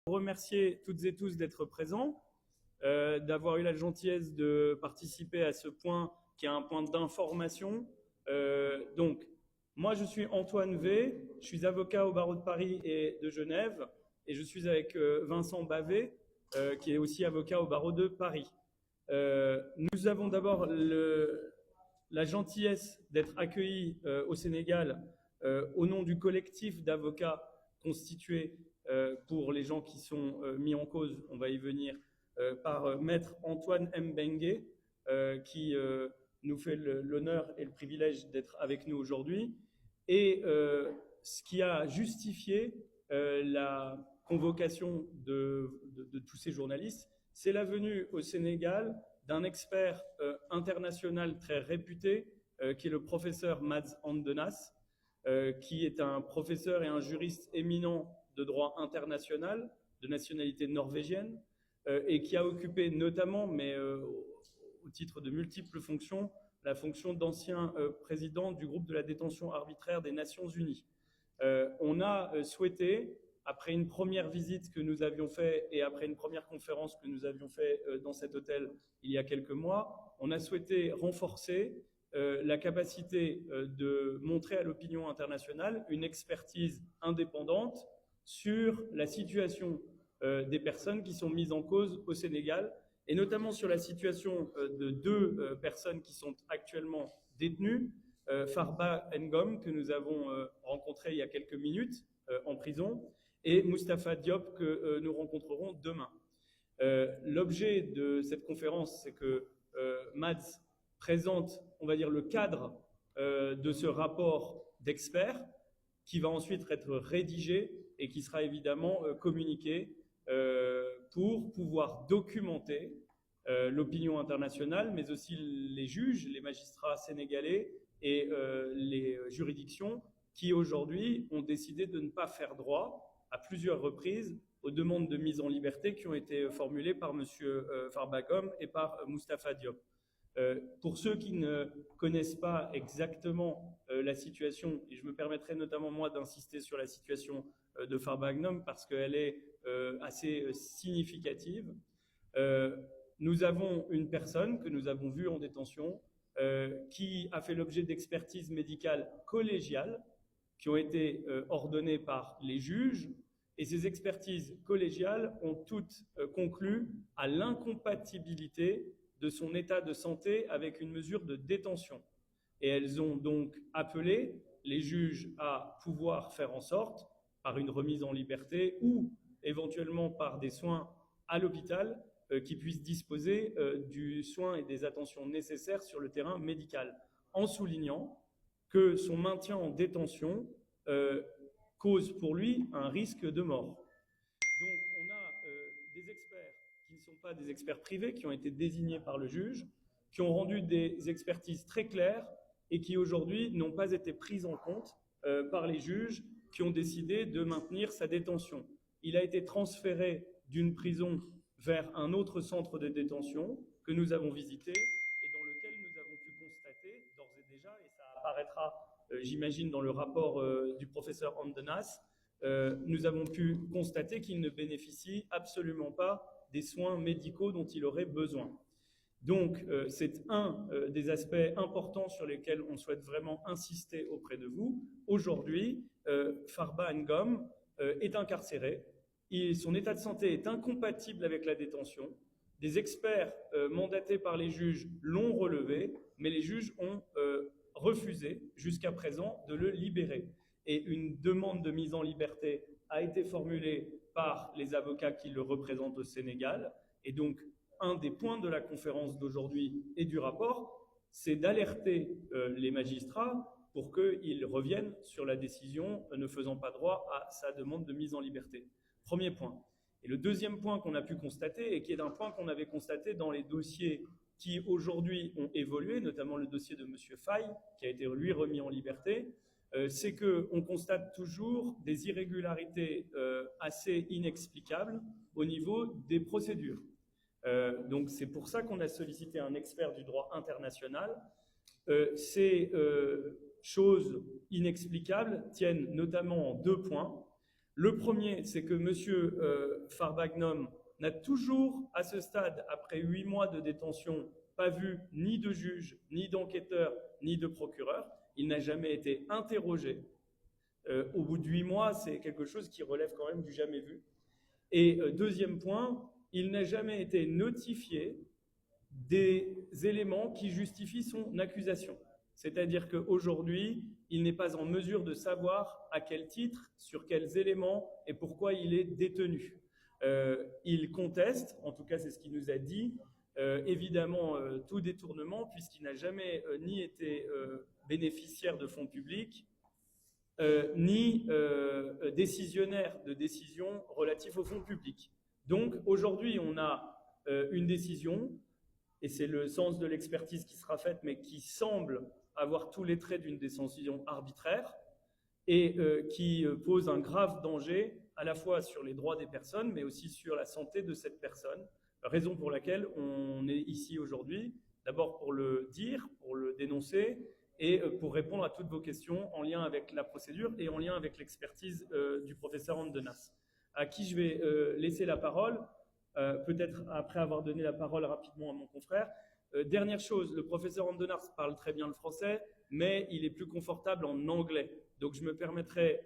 Remercier toutes et tous d'être présents, d'avoir eu la gentillesse de participer à ce point qui est un point d'information. Donc, moi je suis Antoine V, je suis avocat au barreau de Paris et de Genève, et je suis avec Vincent Bavet, qui est aussi avocat au barreau de Paris. Nous avons d'abord la gentillesse d'être accueillis au Sénégal au nom du collectif d'avocats constitué pour les gens qui sont mis en cause, on va y venir, par Maître Antoine Mbengue, qui nous fait l'honneur et le privilège d'être avec nous aujourd'hui. Et ce qui a justifié la convocation de tous ces journalistes, c'est la venue au Sénégal d'un expert international très réputé, qui est le professeur Mads Andenas, qui est un professeur et un juriste éminent de droit international, de nationalité norvégienne, et qui a occupé notamment, mais au titre de multiples fonctions, la fonction d'ancien président du groupe de la détention arbitraire des Nations Unies. On a souhaité, après une première visite que nous avions faite et après une première conférence que nous avions faite dans cet hôtel il y a quelques mois, on a souhaité renforcer la capacité de montrer à l'opinion internationale une expertise indépendante sur la situation des personnes qui sont mises en cause au Sénégal, et notamment sur la situation de deux personnes qui sont actuellement détenues, Farba Ngom, que nous avons rencontré il y a quelques minutes en prison, et Moustapha Diop, que nous rencontrerons demain. L'objet de cette conférence, c'est que Mads présente, on va dire, le cadre de ce rapport d'experts qui va ensuite être rédigé et qui sera évidemment communiqué pour pouvoir documenter l'opinion internationale, mais aussi les juges, les magistrats sénégalais et les juridictions qui aujourd'hui ont décidé de ne pas faire droit à plusieurs reprises aux demandes de mise en liberté qui ont été formulées par M. Farba Ngom et par Moustapha Diop. Pour ceux qui ne connaissent pas exactement la situation, et je me permettrai notamment moi d'insister sur la situation de Farba Ngom parce qu'elle est assez significative, nous avons une personne que nous avons vue en détention qui a fait l'objet d'expertises médicales collégiales qui ont été ordonnées par les juges, et ces expertises collégiales ont toutes conclu à l'incompatibilité de son état de santé avec une mesure de détention. Et elles ont donc appelé les juges à pouvoir faire en sorte, par une remise en liberté ou éventuellement par des soins à l'hôpital, qu'ils puissent disposer du soin et des attentions nécessaires sur le terrain médical, en soulignant que son maintien en détention cause pour lui un risque de mort. Donc on a des experts qui ne sont pas des experts privés, qui ont été désignés par le juge, qui ont rendu des expertises très claires et qui aujourd'hui n'ont pas été prises en compte par les juges qui ont décidé de maintenir sa détention. Il a été transféré d'une prison vers un autre centre de détention que nous avons visité et dans lequel nous avons pu constater d'ores et déjà, et ça apparaîtra j'imagine dans le rapport du professeur Andenas, nous avons pu constater qu'il ne bénéficie absolument pas des soins médicaux dont il aurait besoin. Donc, c'est un des aspects importants sur lesquels on souhaite vraiment insister auprès de vous. Aujourd'hui, Farba Ngom est incarcéré. Son état de santé est incompatible avec la détention. Des experts mandatés par les juges l'ont relevé, mais les juges ont refusé jusqu'à présent de le libérer. Et une demande de mise en liberté a été formulée par les avocats qui le représentent au Sénégal. Et donc, un des points de la conférence d'aujourd'hui et du rapport, c'est d'alerter les magistrats pour qu'ils reviennent sur la décision ne faisant pas droit à sa demande de mise en liberté. Premier point. Et le deuxième point qu'on a pu constater, et qui est un point qu'on avait constaté dans les dossiers qui aujourd'hui ont évolué, notamment le dossier de M. Faye, qui a été lui remis en liberté, c'est qu'on constate toujours des irrégularités assez inexplicables au niveau des procédures. Donc c'est pour ça qu'on a sollicité un expert du droit international. Ces choses inexplicables tiennent notamment en deux points. Le premier, c'est que M. Farbagnum n'a toujours, à ce stade, après 8 mois de détention, pas vu ni de juge, ni d'enquêteur, ni de procureur. Il n'a jamais été interrogé. Au bout de 8 mois, c'est quelque chose qui relève quand même du jamais vu. Et deuxième point, il n'a jamais été notifié des éléments qui justifient son accusation. C'est-à-dire qu'aujourd'hui, il n'est pas en mesure de savoir à quel titre, sur quels éléments et pourquoi il est détenu. Il conteste, en tout cas c'est ce qu'il nous a dit, évidemment tout détournement, puisqu'il n'a jamais ni été bénéficiaire de fonds publics, ni décisionnaire de décisions relatives aux fonds publics. Donc aujourd'hui, on a une décision, et c'est le sens de l'expertise qui sera faite, mais qui semble avoir tous les traits d'une décision arbitraire, et qui pose un grave danger à la fois sur les droits des personnes, mais aussi sur la santé de cette personne, raison pour laquelle on est ici aujourd'hui, d'abord pour le dire, pour le dénoncer, et pour répondre à toutes vos questions en lien avec la procédure et en lien avec l'expertise du professeur Andenas, à qui je vais laisser la parole, peut-être après avoir donné la parole rapidement à mon confrère. Dernière chose, le professeur Andenas parle très bien le français, mais il est plus confortable en anglais. Donc je me permettrai